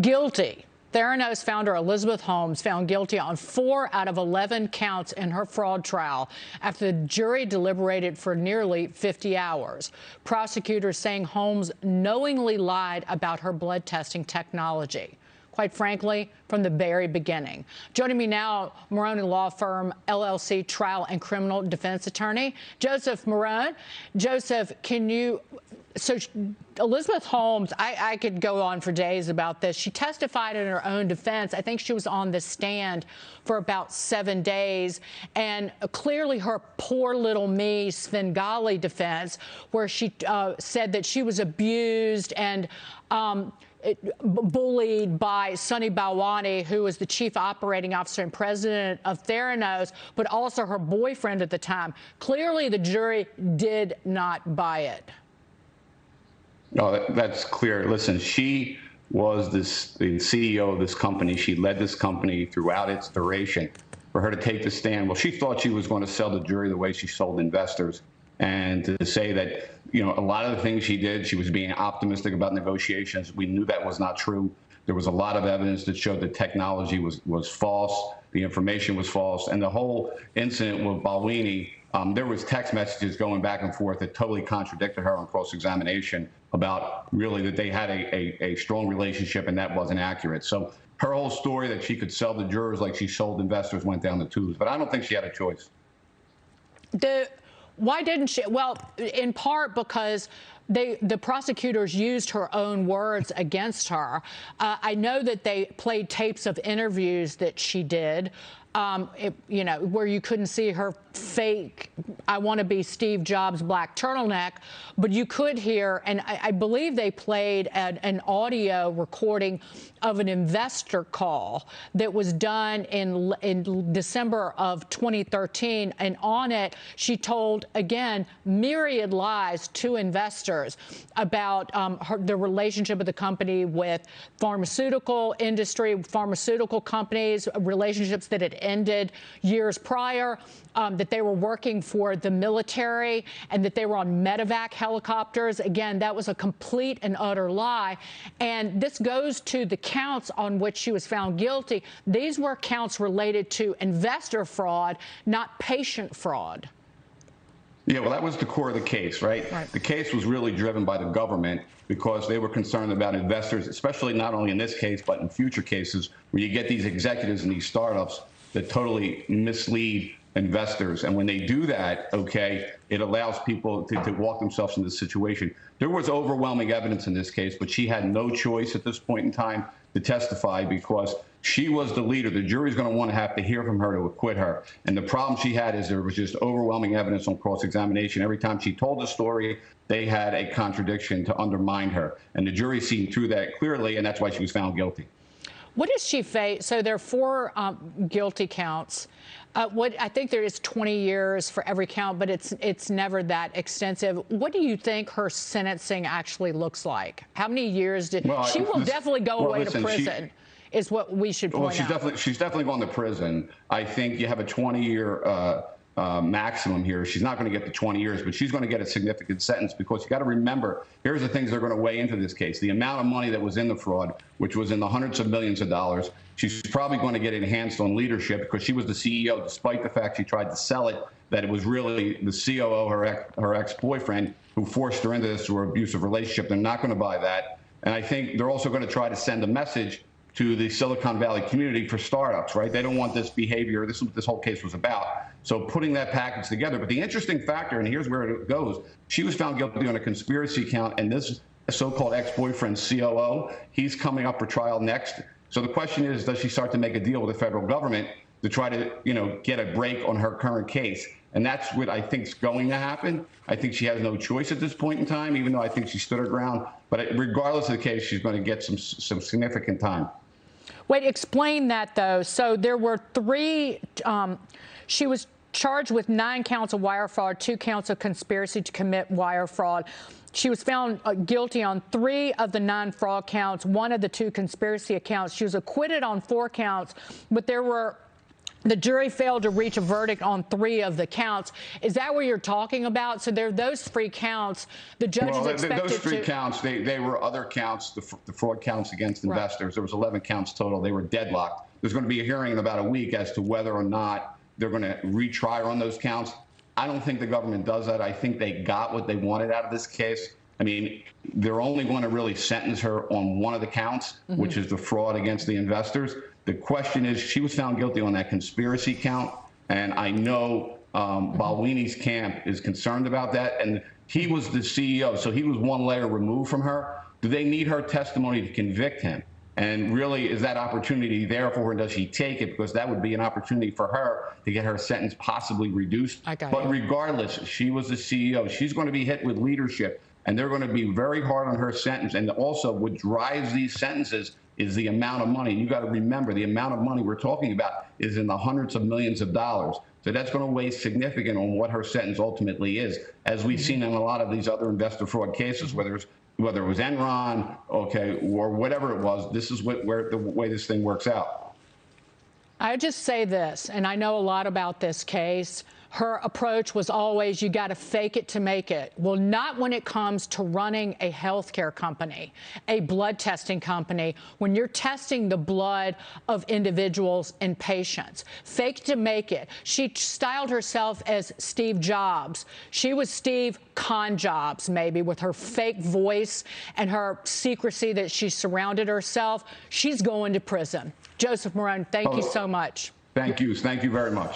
Guilty. Theranos founder Elizabeth Holmes found guilty on 4 out of 11 counts in her fraud trial after the jury deliberated for nearly 50 hours. Prosecutors saying Holmes knowingly lied about her blood testing technology. Quite frankly, from the very beginning. Joining me now, Marrone law firm, LLC trial and criminal defense attorney, Joseph Marrone. Joseph, Elizabeth Holmes, I could go on for days about this. She testified in her own defense. I think she was on the stand for about 7 days. And clearly her poor little me Svengali defense, where she said that she was abused and bullied by Sunny Balwani, who was the chief operating officer and president of Theranos, but also her boyfriend at the time. Clearly, the jury did not buy it. No, that's clear. Listen, she was the CEO of this company. She led this company throughout its duration. For her to take the stand, well, she thought she was going to sell the jury the way she sold investors. And to say that, a lot of the things she did, she was being optimistic about negotiations. We knew that was not true. There was a lot of evidence that showed the technology was false, the information was false, and the whole incident with Balwani, there was text messages going back and forth that totally contradicted her on cross-examination about really that they had a strong relationship, and that wasn't accurate. So her whole story that she could sell the jurors like she sold investors went down the tubes, but I don't think she had a choice. Why didn't she? Well, in part because the prosecutors used her own words against her. I know that they played tapes of interviews that she did, where you couldn't see her fake, I want to be Steve Jobs black turtleneck, but you could hear, and I believe they played an audio recording of an investor call that was done in December of 2013. And on it, she told, again, myriad lies to investors about the relationship of the company with pharmaceutical industry, pharmaceutical companies, relationships that had ended years prior, that they were working for the military and that they were on medevac helicopters. Again, that was a complete and utter lie. And this goes to the counts on which she was found guilty. These were counts related to investor fraud, not patient fraud. Yeah, well, that was the core of the case, right? The case was really driven by the government because they were concerned about investors, especially not only in this case, but in future cases where you get these executives in these startups that totally mislead investors. And when they do that, it allows people to walk themselves into the situation. There was overwhelming evidence in this case, but she had no choice at this point in time to testify because she was the leader. The jury's going to have to hear from her to acquit her. And the problem she had is there was just overwhelming evidence on cross-examination. Every time she told the story, they had a contradiction to undermine her. And the jury seen through that clearly, and that's why she was found guilty. What does she face? So there are 4 guilty counts. I think there is 20 years for every count, but it's never that extensive. What do you think her sentencing actually looks like? How many years did she will definitely go away to prison? Is what we should point out. She's definitely going to prison. I think you have a 20-year maximum here. She's not going to get the 20 years, but she's going to get a significant sentence because you got to remember, here's the things they're going to weigh into this case. The amount of money that was in the fraud, which was in the hundreds of millions of dollars. She's probably going to get enhanced on leadership because she was the CEO, despite the fact she tried to sell it, that it was really the COO, her ex-boyfriend, who forced her into this through an abusive relationship. They're not going to buy that. And I think they're also going to try to send a message to the Silicon Valley community for startups, right? They don't want this behavior. This is what this whole case was about. So putting that package together. But the interesting factor, and here's where it goes, she was found guilty on a conspiracy count, and this so-called ex-boyfriend COO, he's coming up for trial next. So the question is, does she start to make a deal with the federal government to try to, get a break on her current case? And that's what I think is going to happen. I think she has no choice at this point in time, even though I think she stood her ground. But regardless of the case, she's going to get some significant time. Wait, explain that, though. So there were 3, she was charged with 9 counts of wire fraud, 2 counts of conspiracy to commit wire fraud. She was found guilty on 3 of the 9 fraud counts, 1 of the 2 conspiracy accounts. She was acquitted on 4 counts, but there were The jury failed to reach a verdict on 3 of the counts. Is that what you're talking about? So there are those 3 counts. The judge is expected those 3 counts, they were other counts, the fraud counts against investors. Right. There was 11 counts total. They were deadlocked. There's going to be a hearing in about a week as to whether or not they're going to retry on those counts. I don't think the government does that. I think they got what they wanted out of this case. I mean, they're only going to really sentence her on one of the counts, which is the fraud against the investors. The question is, she was found guilty on that conspiracy count, and I know Balwini's camp is concerned about that, and he was the CEO, so he was one layer removed from her. Do they need her testimony to convict him? And really, is that opportunity there for her, and does she take it? Because that would be an opportunity for her to get her sentence possibly reduced. But regardless, she was the CEO. She's going to be hit with leadership, and they're going to be very hard on her sentence. And also, what drives these sentences is the amount of money. You got to remember, the amount of money we're talking about is in the hundreds of millions of dollars. So that's going to weigh significant on what her sentence ultimately is, as we've seen in a lot of these other investor fraud cases, whether it was Enron, or whatever it was. This is where the way this thing works out. I just say this, and I know a lot about this case. Her approach was always, you got to fake it to make it. Well, not when it comes to running a healthcare company, a blood testing company, when you're testing the blood of individuals and patients. Fake to make it. She styled herself as Steve Jobs. She was Steve Con Jobs, maybe, with her fake voice and her secrecy that she surrounded herself. She's going to prison. Joseph Marrone, thank you so much. Thank you. Thank you very much.